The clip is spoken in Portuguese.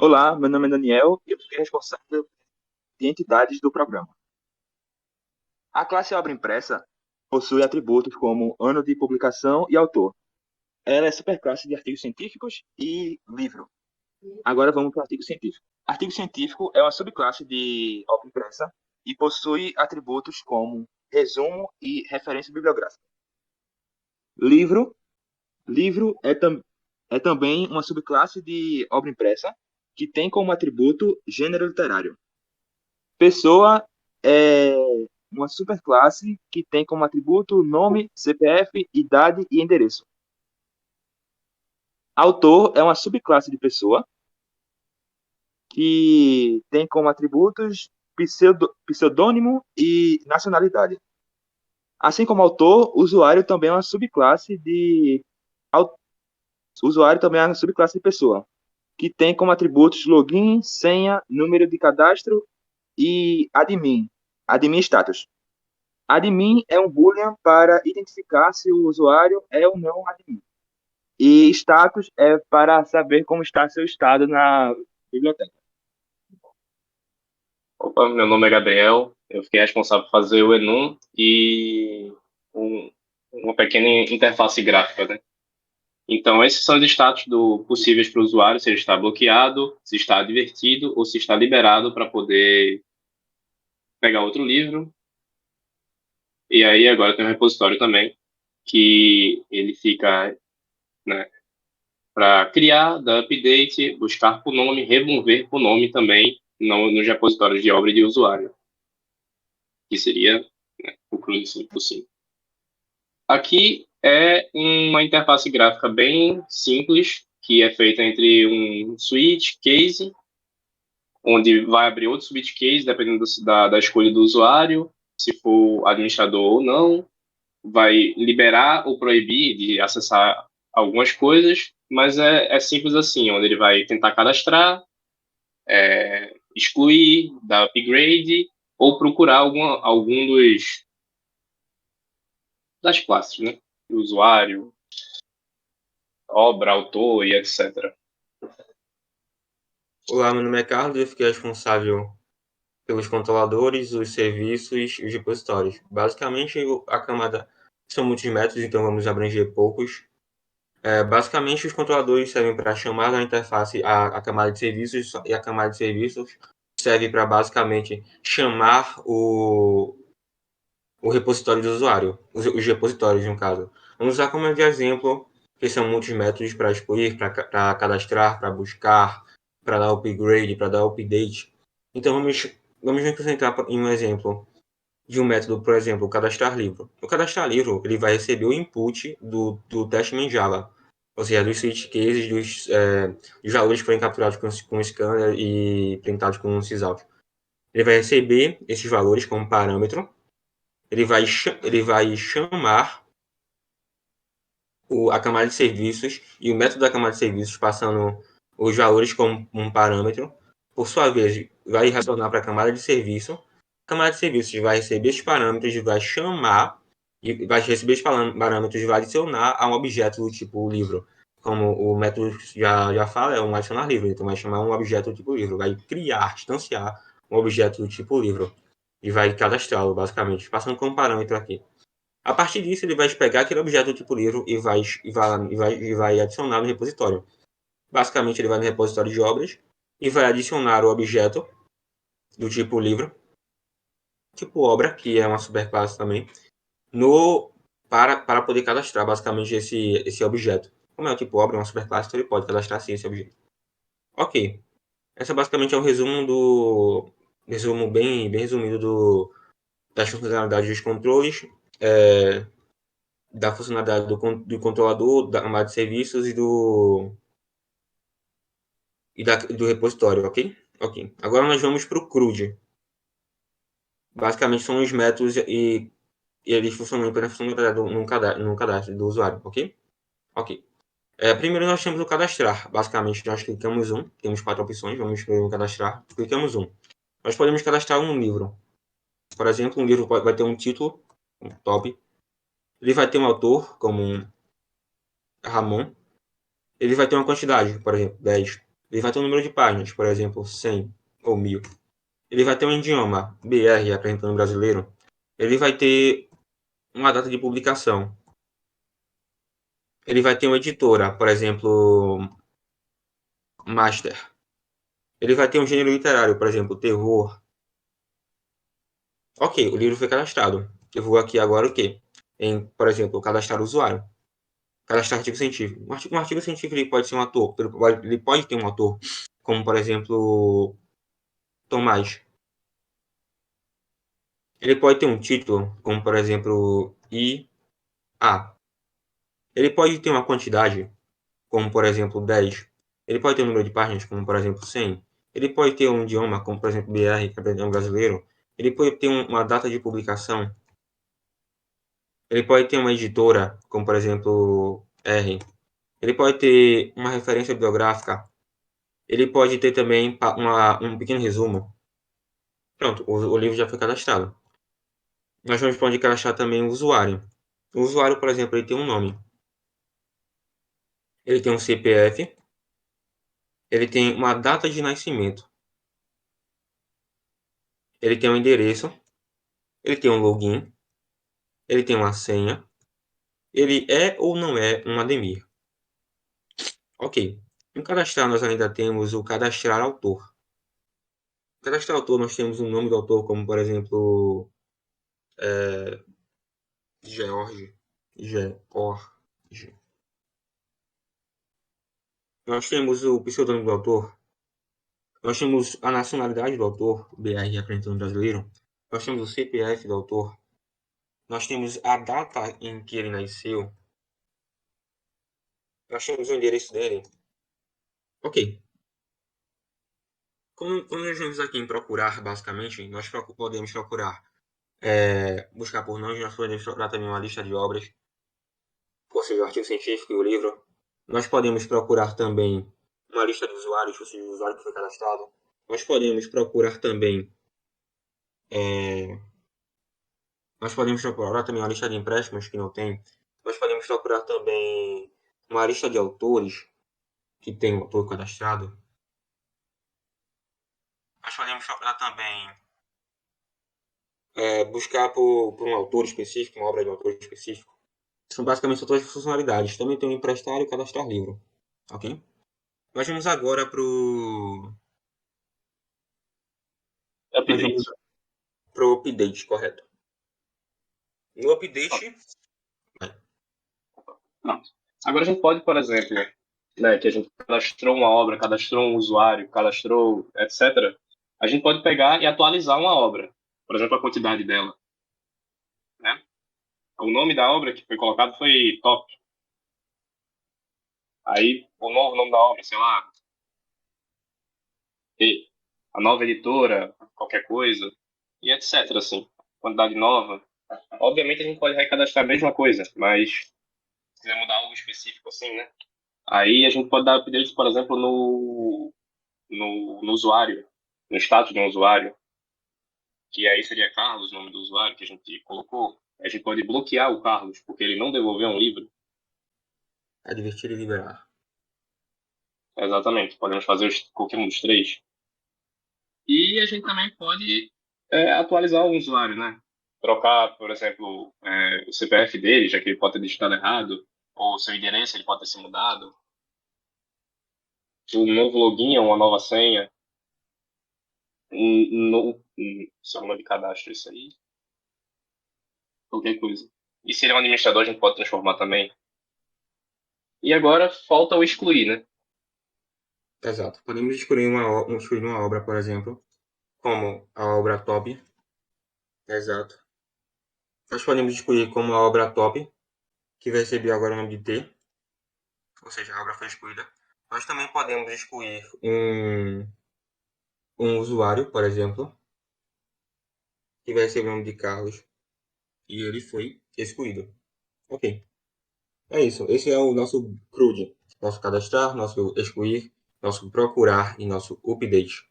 Olá, meu nome é Daniel e eu sou responsável de entidades do programa. A classe obra impressa possui atributos como ano de publicação e autor. Ela é superclasse de artigos científicos e livro. Agora vamos para o artigo científico. Artigo científico é uma subclasse de obra impressa e possui atributos como resumo e referência bibliográfica. Livro. Livro é também uma subclasse de obra impressa que tem como atributo gênero literário. Pessoa é uma superclasse que tem como atributo nome, CPF, idade e endereço. Autor é uma subclasse de pessoa que tem como atributos pseudônimo e nacionalidade. Assim como autor, usuário também é uma subclasse de usuário também é uma subclasse de pessoa que tem como atributos login, senha, número de cadastro e admin status. Admin é um boolean para identificar se o usuário é ou não admin. E status é para saber como está seu estado na biblioteca. Opa, meu nome é Gabriel, eu fiquei responsável por fazer o Enum e um- uma pequena interface gráfica, né? Então, esses são os status possíveis para o usuário, se ele está bloqueado, se está advertido ou se está liberado para poder pegar outro livro. E aí, agora tem um repositório também, que ele fica, né, para criar, dar update, buscar por nome, remover por nome também nos repositórios de obra e de usuário, que seria, né, o cruze possível. Aqui é uma interface gráfica bem simples, que é feita entre um switch case, onde vai abrir outro switch case, dependendo da escolha do usuário, se for administrador ou não, vai liberar ou proibir de acessar algumas coisas, mas é simples assim, onde ele vai tentar cadastrar, excluir, dar upgrade, ou procurar algum das classes, né? Usuário, obra, autor e etc. Olá, meu nome é Carlos e eu fiquei responsável pelos controladores, os serviços e os repositórios. Basicamente, a camada são muitos métodos, então vamos abranger poucos. Basicamente, os controladores servem para chamar na interface a camada de serviços e a camada de serviços serve para basicamente chamar o repositório do usuário, os repositórios, no caso. Vamos usar como de exemplo que são muitos métodos para excluir, para cadastrar, para buscar, para dar upgrade, para dar update. Então vamos nos concentrar em um exemplo de um método, por exemplo, o cadastrar livro. O cadastrar livro ele vai receber o input do teste em Java, ou seja, dos switch cases, dos valores que foram capturados com scanner e printados com um sysout. Ele vai receber esses valores como parâmetro, ele vai chamar a camada de serviços e o método da camada de serviços passando os valores como um parâmetro. Por sua vez, vai retornar para a camada de serviço. A camada de serviços vai receber esses parâmetros e vai chamar e vai receber esses parâmetros e vai adicionar a um objeto do tipo livro. Como o método já fala, é um adicionar livro. Então vai chamar um objeto do tipo livro. Vai criar, instanciar um objeto do tipo livro. E vai cadastrá-lo, basicamente, passando como parâmetro aqui. A partir disso, ele vai pegar aquele objeto do tipo livro e vai adicionar no repositório. Basicamente, ele vai no repositório de obras e vai adicionar o objeto do tipo livro, tipo obra, que é uma superclasse também, no para poder cadastrar basicamente esse objeto. Como é o tipo obra, é uma superclasse, então ele pode cadastrar sim esse objeto. Ok. Essa basicamente é um resumo bem resumido das funcionalidades dos controles. Da funcionalidade do controlador, da camada de serviços do repositório, ok? Ok. Agora nós vamos para o CRUD. Basicamente são os métodos e eles funcionam para funcionalidade no cadastro do usuário, ok? Ok. Primeiro nós temos o cadastrar. Basicamente nós clicamos temos 4 opções, vamos escolher o cadastrar, clicamos Nós podemos cadastrar um livro. Por exemplo, um livro vai ter um título, um top. Ele vai ter um autor, como um Ramon. Ele vai ter uma quantidade, por exemplo, 10. Ele vai ter um número de páginas, por exemplo, 100 ou 1000. Ele vai ter um idioma, BR, apresentando brasileiro. Ele vai ter uma data de publicação. Ele vai ter uma editora, por exemplo, Master. Ele vai ter um gênero literário, por exemplo, terror. Ok, o livro foi cadastrado. Eu vou aqui agora o quê? Por exemplo, cadastrar o usuário. Cadastrar artigo científico. Um artigo científico ele pode ser um ator. Ele pode ter um autor, como por exemplo, Tomás. Ele pode ter um título, como por exemplo, IA. Ele pode ter uma quantidade, como por exemplo 10. Ele pode ter um número de páginas, como por exemplo 100. Ele pode ter um idioma, como por exemplo BR, que é idioma brasileiro. Ele pode ter uma data de publicação. Ele pode ter uma editora, como por exemplo R. Ele pode ter uma referência bibliográfica. Ele pode ter também um pequeno resumo. Pronto, o livro já foi cadastrado. Nós vamos poder cadastrar também o usuário. O usuário, por exemplo, ele tem um nome. Ele tem um CPF. Ele tem uma data de nascimento. Ele tem um endereço. Ele tem um login. Ele tem uma senha. Ele é ou não é um Ademir. Ok. No cadastrar, nós ainda temos o cadastrar autor. No cadastrar autor, nós temos o nome do autor, como por exemplo, George. George. Nós temos o pseudônimo do autor. Nós temos a nacionalidade do autor, BR representando brasileiro. Nós temos o CPF do autor. Nós temos a data em que ele nasceu. Nós temos o endereço dele. Ok. Como nós vamos aqui em procurar, basicamente, nós podemos procurar, buscar por nomes, nós podemos procurar também uma lista de obras, ou seja, o artigo científico e o livro. Nós podemos procurar também uma lista de usuários, ou seja, o usuário que foi cadastrado. Nós podemos procurar também nós podemos procurar também uma lista de empréstimos que não tem. Nós podemos procurar também uma lista de autores que tem o autor cadastrado. Nós podemos procurar também buscar por um autor específico, uma obra de um autor específico. São basicamente todas as funcionalidades. Também tem o emprestar e o cadastrar livro. Ok? Nós vamos agora para o Update. update, correto. No update. Pronto. Agora a gente pode, por exemplo, né, que a gente cadastrou uma obra, cadastrou um usuário, cadastrou, etc. A gente pode pegar e atualizar uma obra. Por exemplo, a quantidade dela. Né? O nome da obra que foi colocado foi Top. Aí, o novo nome da obra, sei lá, E, a nova editora, qualquer coisa, e etc. Assim, quantidade nova. Obviamente a gente pode recadastrar a mesma coisa, mas se quiser mudar algo específico assim, né? Aí a gente pode dar update, por exemplo, no usuário, no status de um usuário, que aí seria Carlos, o nome do usuário que a gente colocou. A gente pode bloquear o Carlos, porque ele não devolveu um livro. Advertir e liberar. Exatamente, podemos fazer qualquer um dos três. E a gente também pode atualizar o usuário, né? Trocar, por exemplo, o CPF dele, já que ele pode ter digitado errado, ou seu endereço ele pode ter se mudado, um novo login ou uma nova senha, seu de cadastro, isso aí, qualquer coisa. E se ele é um administrador, a gente pode transformar também. E agora falta o excluir, né? Exato. Podemos escolher uma obra, por exemplo, como a obra top. Exato. Nós podemos escolher como a obra top, que vai receber agora o nome de T, ou seja, a obra foi excluída. Nós também podemos excluir um usuário, por exemplo, que vai receber o nome de Carlos, e ele foi excluído. Ok. É isso. Esse é o nosso CRUD. Nosso cadastrar, nosso excluir, nosso procurar e nosso update.